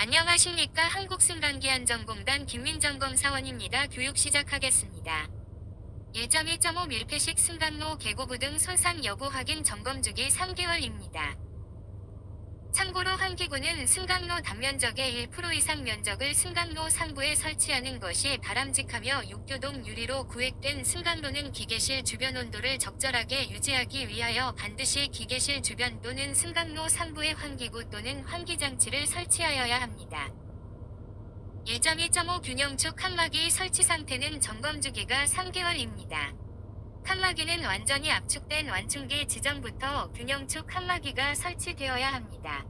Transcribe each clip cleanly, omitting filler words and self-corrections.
안녕하십니까. 한국승강기안전공단 김민정검 사원입니다. 교육 시작하겠습니다. 1.1.5 밀폐식 승강로 개고부 등 손상 여부 확인 점검 주기 3개월입니다. 참고로 환기구는 승강로 단면적의 1% 이상 면적을 승강로 상부에 설치하는 것이 바람직하며 육교동 유리로 구획된 승강로는 기계실 주변 온도를 적절하게 유지하기 위하여 반드시 기계실 주변 또는 승강로 상부에 환기구 또는 환기장치를 설치하여야 합니다. 1.1.5 균형축 칸막이 설치 상태는 점검 주기가 3개월입니다. 칸막이는 완전히 압축된 완충기 지점부터 균형축 칸막이가 설치되어야 합니다.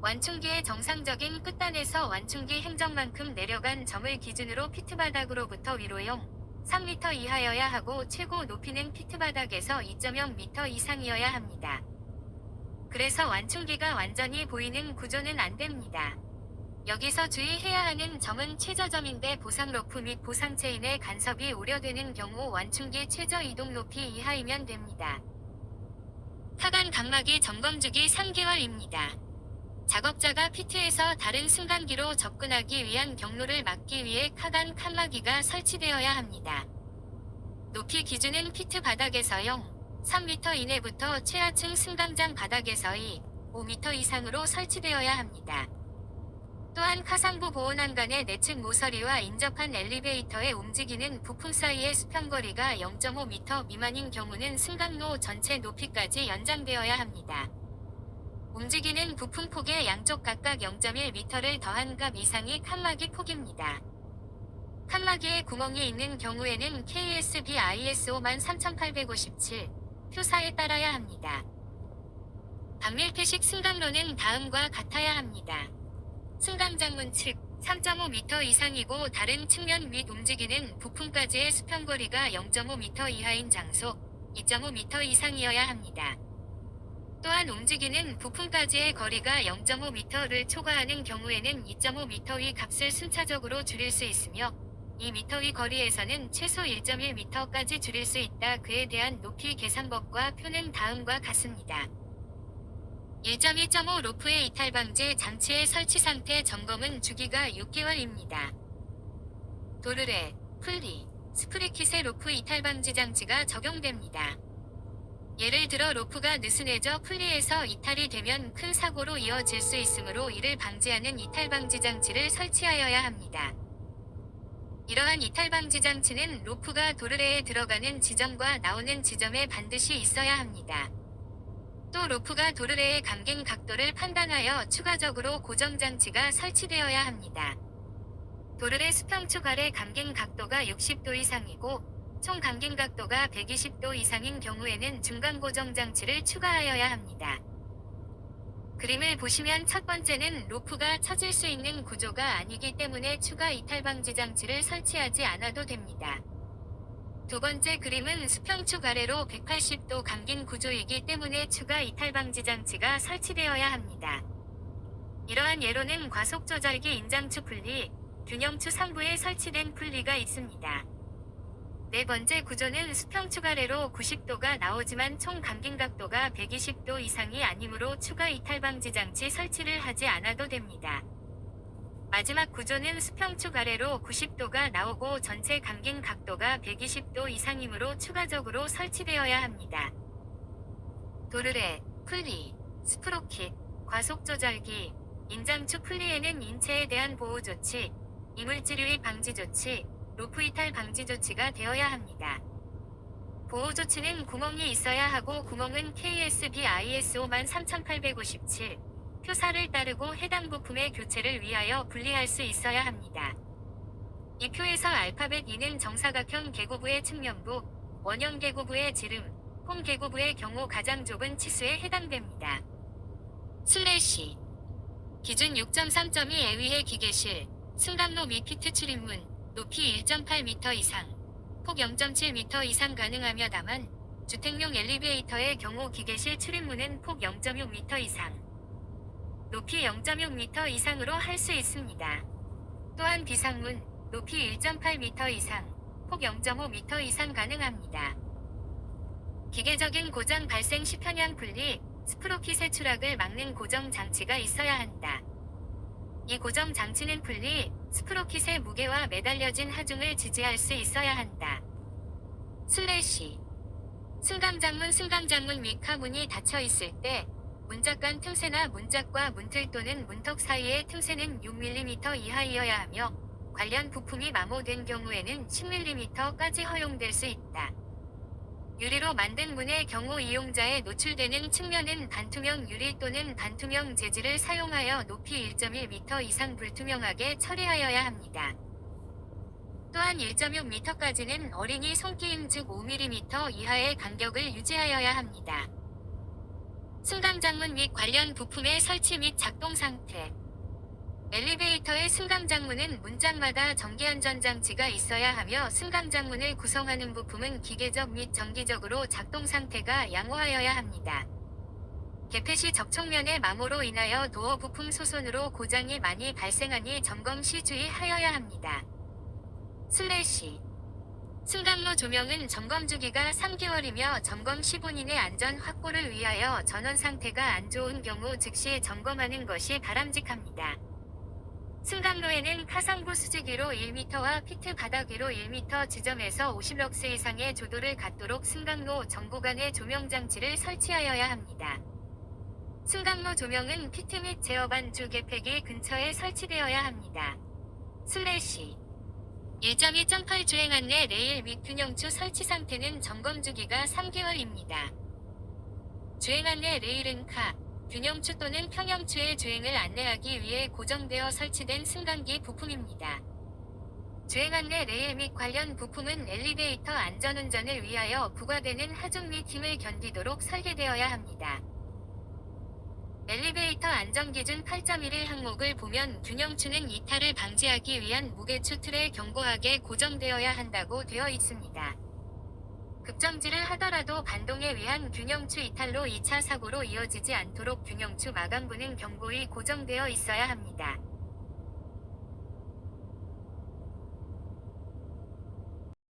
완충기의 정상적인 끝단에서 완충기 행정만큼 내려간 점을 기준으로 피트바닥으로부터 위로용 3m 이하여야 하고 최고 높이는 피트바닥에서 2.0m 이상이어야 합니다. 그래서 완충기가 완전히 보이는 구조는 안됩니다. 여기서 주의해야 하는 점은 최저점인데 보상 로프 및 보상 체인의 간섭이 우려되는 경우 완충기 최저 이동 높이 이하이면 됩니다. 하간 각막이 점검 주기 3개월입니다. 작업자가 피트에서 다른 승강기로 접근하기 위한 경로를 막기 위해 하간 칸막이가 설치되어야 합니다. 높이 기준은 피트 바닥에서 0, 3m 이내부터 최하층 승강장 바닥에서 2, 5m 이상으로 설치되어야 합니다. 또한 카상부 보온환관의 내측 모서리와 인접한 엘리베이터의 움직이는 부품 사이의 수평거리가 0.5m 미만인 경우는 승강로 전체 높이까지 연장되어야 합니다. 움직이는 부품 폭의 양쪽 각각 0.1m를 더한 값 이상이 칸막이 폭입니다. 칸막이에 구멍이 있는 경우에는 KSB ISO 13857 표사에 따라야 합니다. 반밀폐식 승강로는 다음과 같아야 합니다. 승강장문 측 3.5m 이상이고 다른 측면 및 움직이는 부품까지의 수평거리가 0.5m 이하인 장소 2.5m 이상이어야 합니다. 또한 움직이는 부품까지의 거리가 0.5m를 초과하는 경우에는 2.5m 위 값을 순차적으로 줄일 수 있으며 2m 위 거리에서는 최소 1.1m까지 줄일 수 있다. 그에 대한 높이 계산법과 표는 다음과 같습니다. 1.1.5 로프의 이탈 방지 장치의 설치 상태 점검은 주기가 6개월입니다. 도르래, 풀리, 스프리킷의 로프 이탈 방지 장치가 적용됩니다. 예를 들어 로프가 느슨해져 풀리에서 이탈이 되면 큰 사고로 이어질 수 있으므로 이를 방지하는 이탈 방지 장치를 설치하여야 합니다. 이러한 이탈 방지 장치는 로프가 도르래에 들어가는 지점과 나오는 지점에 반드시 있어야 합니다. 또 로프가 도르래의 감갱 각도를 판단하여 추가적으로 고정장치가 설치되어야 합니다. 도르래 수평축 아래 감갱 각도가 60도 이상이고 총 감갱 각도가 120도 이상인 경우에는 중간 고정장치를 추가하여야 합니다. 그림을 보시면 첫 번째는 로프가 처질 수 있는 구조가 아니기 때문에 추가 이탈 방지 장치를 설치하지 않아도 됩니다. 두 번째 그림은 수평축 아래로 180도 감긴 구조이기 때문에 추가 이탈 방지 장치가 설치되어야 합니다. 이러한 예로는 과속 조절기 인장추 풀리, 균형추 상부에 설치된 풀리가 있습니다. 네 번째 구조는 수평축 아래로 90도가 나오지만 총 감긴 각도가 120도 이상이 아니므로 추가 이탈 방지 장치 설치를 하지 않아도 됩니다. 마지막 구조는 수평축 아래로 90도가 나오고 전체 감긴 각도가 120도 이상이므로 추가적으로 설치되어야 합니다. 도르래, 풀리, 스프로킷, 과속조절기, 인장추 풀리에는 인체에 대한 보호조치, 이물질 유입 방지조치, 로프 이탈 방지조치가 되어야 합니다. 보호조치는 구멍이 있어야 하고 구멍은 KSB ISO 13857 표사를 따르고 해당 부품의 교체를 위하여 분리할 수 있어야 합니다. 이 표에서 알파벳 E는 정사각형 계고부의 측면부, 원형 계고부의 지름, 홈 계고부의 경우 가장 좁은 치수에 해당됩니다. 슬래시 기준 6.3.2에 위해 기계실, 승강로 및 피트 출입문, 높이 1.8m 이상, 폭 0.7m 이상 가능하며 다만 주택용 엘리베이터의 경우 기계실 출입문은 폭 0.6m 이상, 높이 0.6m 이상으로 할 수 있습니다. 또한 비상문, 높이 1.8m 이상, 폭 0.5m 이상 가능합니다. 기계적인 고장 발생 시 편향 분리, 스프로킷의 추락을 막는 고정 장치가 있어야 한다. 이 고정 장치는 분리, 스프로킷의 무게와 매달려진 하중을 지지할 수 있어야 한다. 슬래시 승강장문 및 카문이 닫혀 있을 때 문짝 간 틈새나 문짝과 문틀 또는 문턱 사이의 틈새는 6mm 이하이어야 하며 관련 부품이 마모된 경우에는 10mm까지 허용될 수 있다. 유리로 만든 문의 경우 이용자에 노출되는 측면은 반투명 유리 또는 반투명 재질을 사용하여 높이 1.1m 이상 불투명하게 처리하여야 합니다. 또한 1.6m까지는 어린이 손기임 즉 5mm 이하의 간격을 유지하여야 합니다. 승강장문 및 관련 부품의 설치 및 작동 상태. 엘리베이터의 승강장문은 문짝마다 전기안전장치가 있어야 하며 승강장문을 구성하는 부품은 기계적 및 정기적으로 작동 상태가 양호하여야 합니다. 개폐 시 적촉면의 마모로 인하여 도어 부품 소손으로 고장이 많이 발생하니 점검 시 주의하여야 합니다. 슬래시 승강로 조명은 점검 주기가 3개월이며 점검 시 본인의 안전 확보를 위하여 전원 상태가 안 좋은 경우 즉시 점검하는 것이 바람직합니다. 승강로에는 카상부 수직위로 1m와 피트 바닥 위로 1m 지점에서 50럭스 이상의 조도를 갖도록 승강로 정 구간에 조명장치를 설치하여야 합니다. 승강로 조명은 피트 및 제어반 주 개폐기 근처에 설치되어야 합니다. 슬래시 1.2.8 주행 안내 레일 및 균형추 설치 상태는 점검 주기가 3개월입니다. 주행 안내 레일은 균형추 또는 평형추의 주행을 안내하기 위해 고정되어 설치된 승강기 부품입니다. 주행 안내 레일 및 관련 부품은 엘리베이터 안전운전을 위하여 부과되는 하중 및 힘을 견디도록 설계되어야 합니다. 엘리베이터 안전기준 8.11 항목을 보면 균형추는 이탈을 방지하기 위한 무게추 틀에 견고하게 고정되어야 한다고 되어 있습니다. 급정지를 하더라도 반동에 의한 균형추 이탈로 2차 사고로 이어지지 않도록 균형추 마감부는 견고히 고정되어 있어야 합니다.